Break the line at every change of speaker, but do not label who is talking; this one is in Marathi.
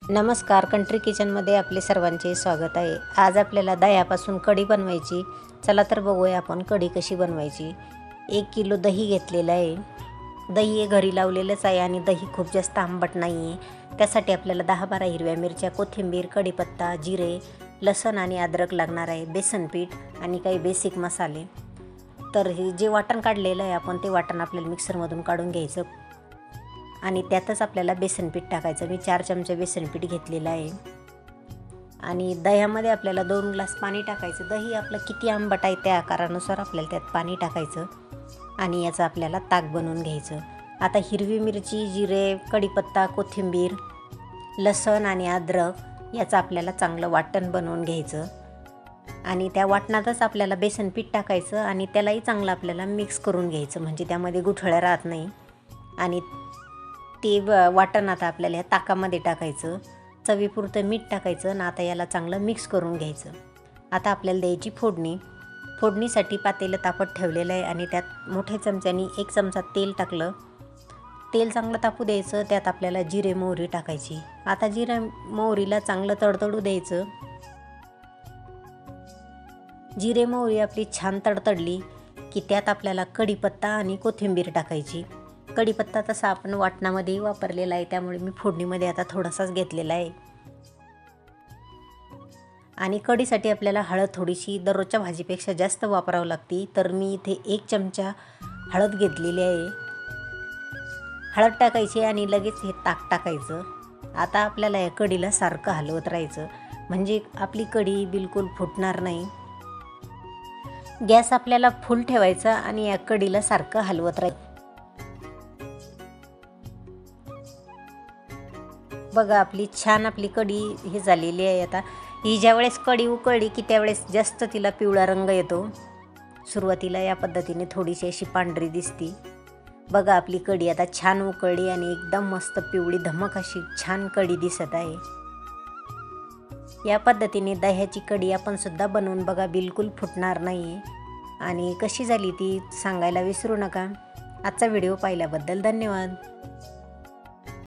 नमस्कार, कंट्री किचनमध्ये आपले सर्वांचे स्वागत आहे। आज आपल्याला दह्यापासून कढी बनवायची। चला तर बघूया आपण कढी कशी बनवायची। 1 किलो दही घेतलेलं आहे। दही हे घरी लावलेलंच आहे आणि दही खूप जास्त आंबट नाही आहे। त्यासाठी आपल्याला 10-12 हिरव्या मिरच्या, कोथिंबीर, कढीपत्ता, जिरे, लसूण आणि अद्रक लागणार आहे, बेसन पीठ आणि काही बेसिक मसाले। तर हे जे वाटण काढलेलं आहे आपण ते वाटण आपल्याला मिक्सरमधून काढून घ्यायचं आणि त्यातच आपल्याला बेसन पीठ टाकायचं। मी 4 चमचे बेसन पीठ घेतलेलं आहे आणि दह्यामध्ये आपल्याला 2 ग्लास पाणी टाकायचं। दही आपलं किती आंबट आहे त्या आकारानुसार आपल्याला त्यात पाणी टाकायचं आणि याचं आपल्याला ताक बनवून घ्यायचं। आता हिरवी मिरची, जिरे, कढीपत्ता, कोथिंबीर, लसूण आणि अद्रक याचं आपल्याला चांगलं वाटण बनवून घ्यायचं आणि त्या वाटणातच आपल्याला बेसन पीठ टाकायचं आणि त्यालाही चांगलं आपल्याला मिक्स करून घ्यायचं, म्हणजे त्यामध्ये गुठळ्या राहत नाही। आणि ते वाटण आता आपल्याला ह्या ताकामध्ये टाकायचं, चवीपुरतं मीठ टाकायचं आणि आता याला चांगलं मिक्स करून घ्यायचं। आता आपल्याला द्यायची फोडणी। फोडणीसाठी पातेलं तापत ठेवलेलं आहे आणि त्यात मोठ्या चमच्यानी 1 चमचा तेल टाकलं। तेल चांगलं तापू द्यायचं, त्यात आपल्याला जिरे मोहरी टाकायची। आता जिरे मोहरीला चांगलं तडतडू द्यायचं। जिरे मोहरी आपली छान तडतडली की त्यात आपल्याला कढीपत्ता आणि कोथिंबीर टाकायची। कढीपत्ता तसा आपण वाटणामध्येही वापरलेला आहे, त्यामुळे मी फोडणीमध्ये आता थोडासाच घेतलेला आहे। आणि कढीसाठी आपल्याला हळद थोडीशी दररोजच्या भाजीपेक्षा जास्त वापरावं लागते, तर मी इथे 1 चमचा हळद घेतलेली आहे। हळद टाकायची आणि लगेच हे ताक टाकायचं। आता आपल्याला या कढीला सारखं हलवत राहायचं, म्हणजे आपली कढी बिलकुल फुटणार नाही। गॅस आपल्याला फुल ठेवायचा आणि या कढीला सारखं हलवत राहायचं। बघा आपली कढी हे झालेली आहे। आता ही ज्यावेळेस कढी उकळली की त्यावेळेस जास्त तिला पिवळा रंग येतो। सुरुवातीला या पद्धतीने थोडीशी अशी पांढरी दिसती। बघा आपली कढी आता छान उकळली आणि एकदम मस्त पिवळी धमक अशी छान कढी दिसत आहे। या पद्धतीने दह्याची कढी आपण सुद्धा बनवून बघा, बिलकुल फुटणार नाही आणि कशी झाली ती सांगायला विसरू नका। आजचा व्हिडिओ पाहिल्याबद्दल धन्यवाद।